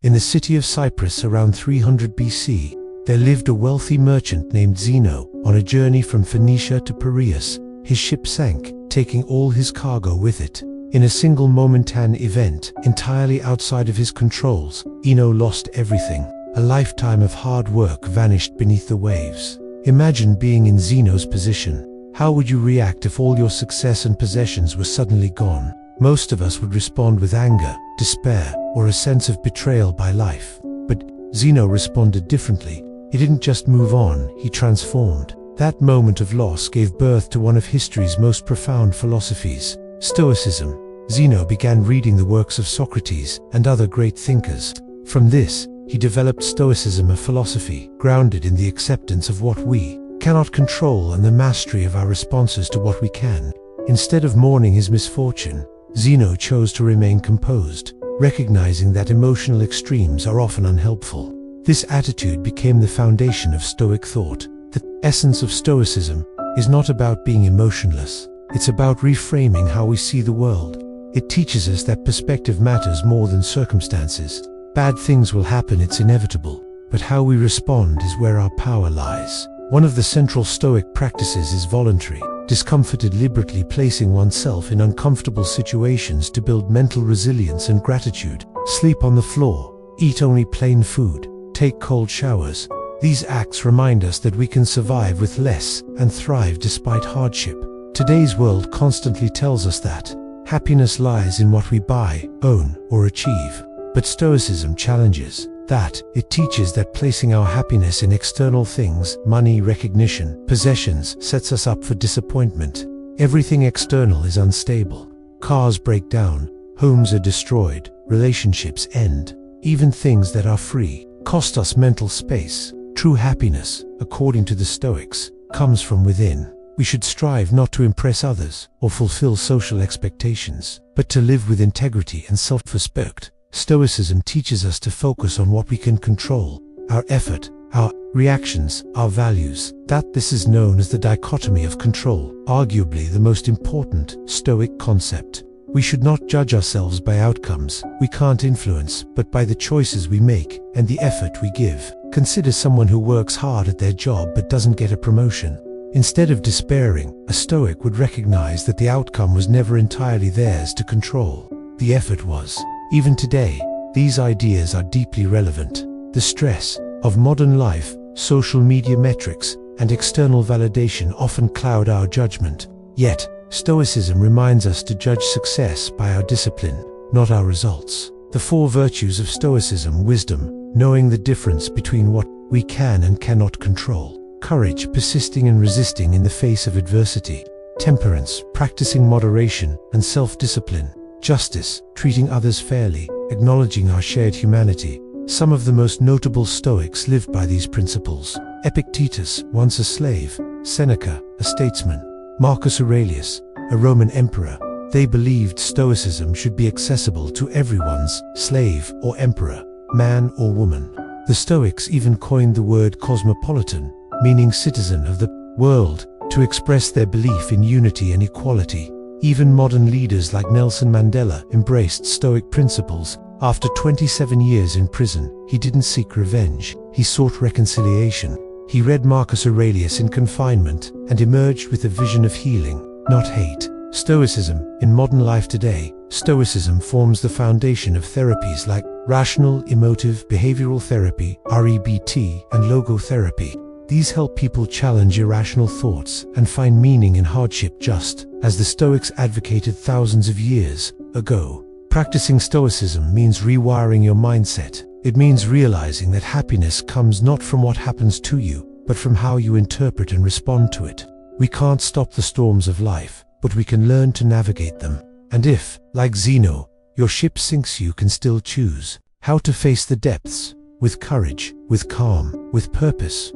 In the city of Cyprus around 300 BC, there lived a wealthy merchant named Zeno. On a journey from Phoenicia to Piraeus, his ship sank, taking all his cargo with it. In a single momentary event, entirely outside of his controls, Zeno lost everything. A lifetime of hard work vanished beneath the waves. Imagine being in Zeno's position. How would you react if all your success and possessions were suddenly gone? Most of us would respond with anger, despair, or a sense of betrayal by life. But Zeno responded differently. He didn't just move on, he transformed. That moment of loss gave birth to one of history's most profound philosophies, Stoicism. Zeno began reading the works of Socrates and other great thinkers. From this, he developed Stoicism, a philosophy grounded in the acceptance of what we cannot control and the mastery of our responses to what we can. Instead of mourning his misfortune, Zeno chose to remain composed, recognizing that emotional extremes are often unhelpful. This attitude became the foundation of Stoic thought. The essence of Stoicism is not about being emotionless. It's about reframing how we see the world. It teaches us that perspective matters more than circumstances. Bad things will happen, it's inevitable, but how we respond is where our power lies. One of the central Stoic practices is voluntary discomfort, deliberately placing oneself in uncomfortable situations to build mental resilience and gratitude. Sleep on the floor, eat only plain food, take cold showers. These acts remind us that we can survive with less and thrive despite hardship. Today's world constantly tells us that happiness lies in what we buy, own, or achieve. But Stoicism challenges that. It teaches that placing our happiness in external things, money, recognition, possessions, sets us up for disappointment. Everything external is unstable. Cars break down, homes are destroyed, relationships end. Even things that are free cost us mental space. True happiness, according to the Stoics, comes from within. We should strive not to impress others or fulfill social expectations, but to live with integrity and self-respect. Stoicism teaches us to focus on what we can control, our effort, our reactions, our values. This is known as the dichotomy of control, arguably the most important Stoic concept. We should not judge ourselves by outcomes we can't influence, but by the choices we make and the effort we give. Consider someone who works hard at their job but doesn't get a promotion. Instead of despairing, a Stoic would recognize that the outcome was never entirely theirs to control. The effort was. Even today, these ideas are deeply relevant. The stress of modern life, social media metrics, and external validation often cloud our judgment. Yet, Stoicism reminds us to judge success by our discipline, not our results. The four virtues of Stoicism: wisdom, knowing the difference between what we can and cannot control; courage, persisting and resisting in the face of adversity; temperance, practicing moderation and self-discipline; justice, treating others fairly, acknowledging our shared humanity. Some of the most notable Stoics lived by these principles. Epictetus, once a slave; Seneca, a statesman; Marcus Aurelius, a Roman emperor. They believed Stoicism should be accessible to everyone's slave or emperor, man or woman. The Stoics even coined the word cosmopolitan, meaning citizen of the world, to express their belief in unity and equality. Even modern leaders like Nelson Mandela embraced Stoic principles. After 27 years in prison, he didn't seek revenge, he sought reconciliation. He read Marcus Aurelius in confinement and emerged with a vision of healing, not hate. Stoicism. In modern life today, Stoicism forms the foundation of therapies like rational emotive behavioral therapy, REBT, and logotherapy. These help people challenge irrational thoughts and find meaning in hardship, just as the Stoics advocated thousands of years ago. Practicing Stoicism means rewiring your mindset. It means realizing that happiness comes not from what happens to you, but from how you interpret and respond to it. We can't stop the storms of life, but we can learn to navigate them. And if, like Zeno, your ship sinks, you can still choose how to face the depths, with courage, with calm, with purpose.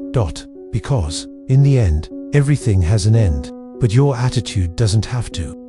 Because, in the end, everything has an end, but your attitude doesn't have to.